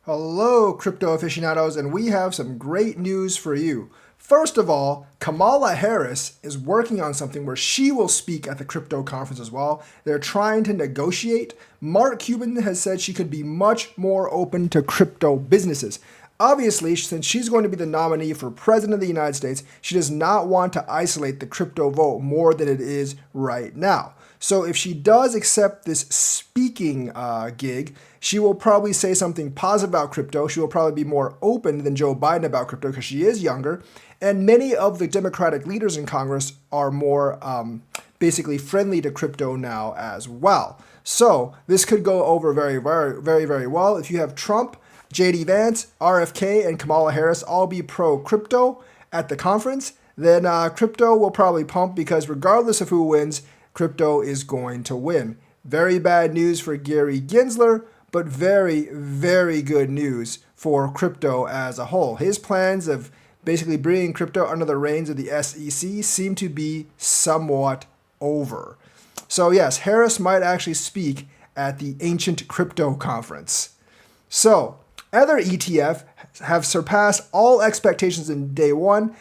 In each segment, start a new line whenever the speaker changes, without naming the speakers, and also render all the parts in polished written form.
Hello, crypto aficionados, and we have some great news for you. First of all, Kamala Harris is working on something where she will speak at the crypto conference as well. They're trying to negotiate. Mark Cuban has said she could be much more open to crypto businesses. Obviously, since she's going to be the nominee for President of the United States, she does not want to isolate the crypto vote more than it is right now. So if she does accept this speaking gig, she will probably say something positive about crypto. She will probably be more open than Joe Biden about crypto because she is younger. And many of the Democratic leaders in Congress are more basically friendly to crypto now as well. So this could go over very well. If you have Trump, JD Vance, RFK, and Kamala Harris all be pro-crypto at the conference, then crypto will probably pump because regardless of who wins, crypto is going to win. Very bad news for Gary Gensler, but very good news for crypto as a whole. His plans of basically bringing crypto under the reins of the SEC seem to be somewhat over. So yes, Harris might actually speak at the Ancient Crypto Conference. So, other ETF have surpassed all expectations in day one,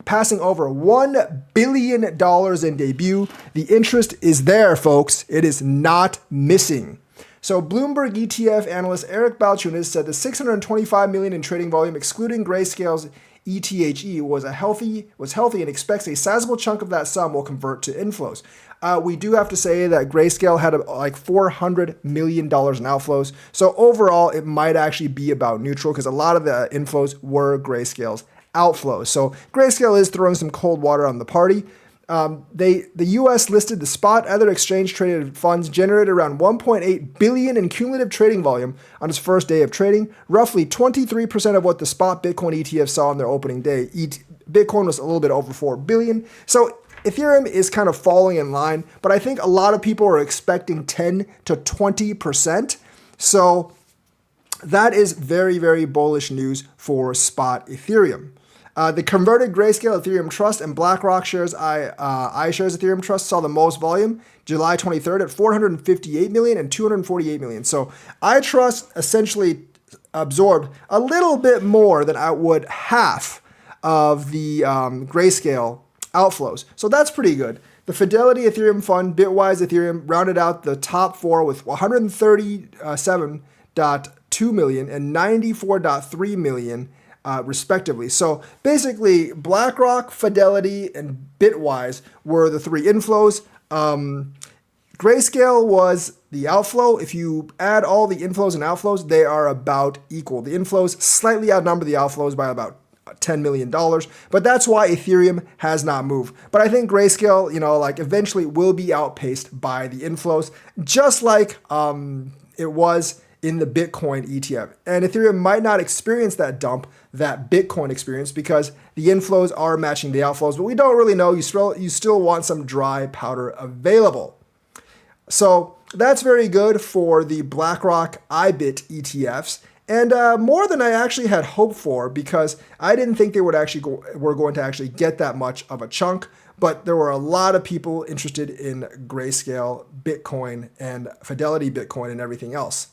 passing over $1 billion in debut. The interest is there, folks. It is not missing. So Bloomberg ETF analyst Eric Balchunas said the $625 million in trading volume, excluding Grayscale's ETHE, was healthy and expects a sizable chunk of that sum will convert to inflows. We do have to say that Grayscale had like $400 million in outflows. So overall, it might actually be about neutral because a lot of the inflows were Grayscale's outflows. So Grayscale is throwing some cold water on the party. The U.S. listed the spot other exchange traded funds generated around $1.8 billion in cumulative trading volume on its first day of trading, roughly 23% of what the spot Bitcoin ETF saw on their opening day. Bitcoin was a little bit over $4 billion. So Ethereum is kind of falling in line, but I think a lot of people are expecting 10 to 20%. So that is very bullish news for spot Ethereum. The converted Grayscale Ethereum Trust and BlackRock shares iShares Ethereum Trust saw the most volume July 23rd at 458 million and 248 million. So iTrust essentially absorbed a little bit more than I would half of the Grayscale outflows. So that's pretty good. The Fidelity Ethereum Fund, Bitwise Ethereum rounded out the top four with 137.2 million and 94.3 million respectively. So basically, BlackRock, Fidelity, and Bitwise were the three inflows. Grayscale was the outflow. If you add all the inflows and outflows, they are about equal. The inflows slightly outnumber the outflows by about $10 million, but that's why Ethereum has not moved. But I think Grayscale, eventually will be outpaced by the inflows, just like it was in the Bitcoin ETF. And Ethereum might not experience that dump that Bitcoin experienced because the inflows are matching the outflows, but we don't really know. You still want some dry powder available. So that's very good for the BlackRock IBIT ETFs. And more than I actually had hoped for because I didn't think they were going to actually get that much of a chunk. But there were a lot of people interested in Grayscale, Bitcoin, and Fidelity Bitcoin and everything else.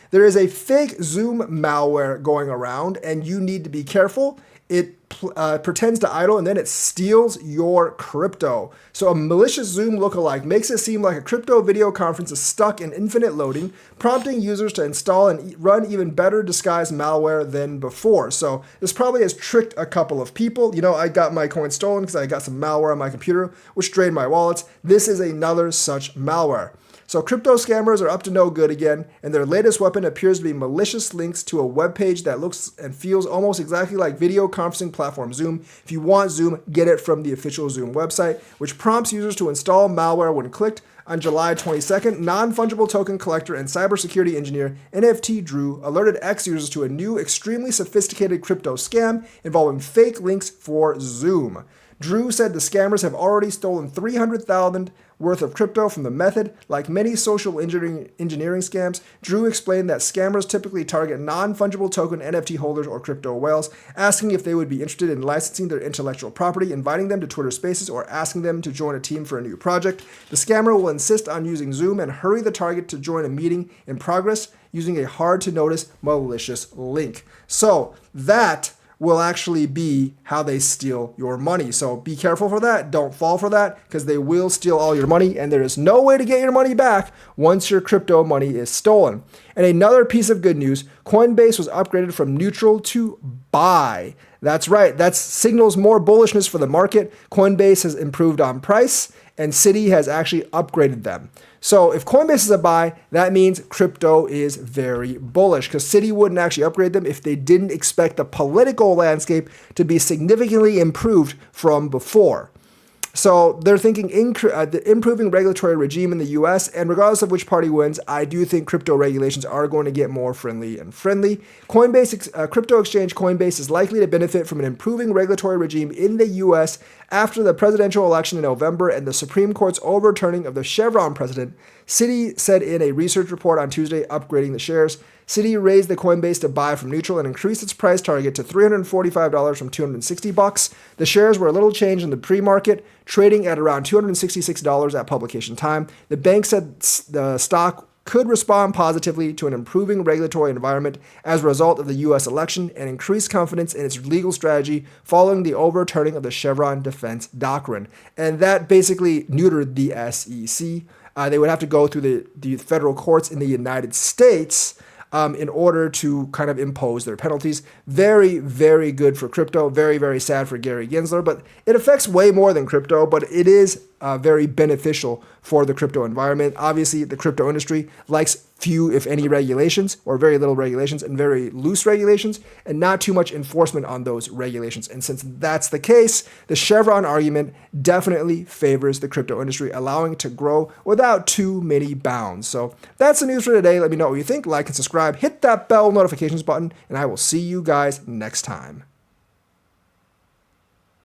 There is a fake Zoom malware going around, and you need to be careful. It pretends to idle, and then it steals your crypto. So a malicious Zoom lookalike makes it seem like a crypto video conference is stuck in infinite loading, prompting users to install and run even better disguised malware than before. So this probably has tricked a couple of people. I got my coin stolen because I got some malware on my computer, which drained my wallets. This is another such malware. So crypto scammers are up to no good again, and their latest weapon appears to be malicious links to a web page that looks and feels almost exactly like video conferencing platform Zoom. If you want Zoom, get it from the official Zoom website, which prompts users to install malware when clicked. On July 22nd, non-fungible token collector and cybersecurity engineer NFT Drew alerted X users to a new, extremely sophisticated crypto scam involving fake links for Zoom. Drew said the scammers have already stolen 300,000 worth of crypto from the method. Like many social engineering scams, Drew explained that scammers typically target non-fungible token NFT holders or crypto whales, asking if they would be interested in licensing their intellectual property, inviting them to Twitter Spaces, or asking them to join a team for a new project. The scammer will insist on using Zoom and hurry the target to join a meeting in progress using a hard-to-notice malicious link. So that will actually be how they steal your money. So be careful for that. Don't fall for that, because they will steal all your money, and there is no way to get your money back once your crypto money is stolen. And another piece of good news, Coinbase was upgraded from neutral to buy. That's right. That signals more bullishness for the market. Coinbase has improved on price, and Citi has actually upgraded them. So if Coinbase is a buy, that means crypto is very bullish, because Citi wouldn't actually upgrade them if they didn't expect the political landscape to be significantly improved from before. So they're thinking the improving regulatory regime in the US, and regardless of which party wins, I do think crypto regulations are going to get more friendly and friendly. Coinbase, crypto exchange Coinbase is likely to benefit from an improving regulatory regime in the US after the presidential election in November and the Supreme Court's overturning of the Chevron precedent. Citi said in a research report on Tuesday upgrading the shares. Citi raised the Coinbase to buy from neutral and increased its price target to $345 from $260. The shares were a little changed in the pre-market, trading at around $266 at publication time. The bank said the stock could respond positively to an improving regulatory environment as a result of the U.S. election and increase confidence in its legal strategy following the overturning of the Chevron defense doctrine. And that basically neutered the SEC. They would have to go through the federal courts in the United States in order to kind of impose their penalties. Very, very good for crypto. Very, very sad for Gary Gensler, but it affects way more than crypto, but it is very beneficial for the crypto environment. Obviously, the crypto industry likes few, if any, regulations, or very little regulations and very loose regulations, and not too much enforcement on those regulations. And since that's the case, the Chevron argument definitely favors the crypto industry, allowing it to grow without too many bounds. So that's the news for today. Let me know what you think. Like and subscribe. Hit that bell notifications button, and I will see you guys next time.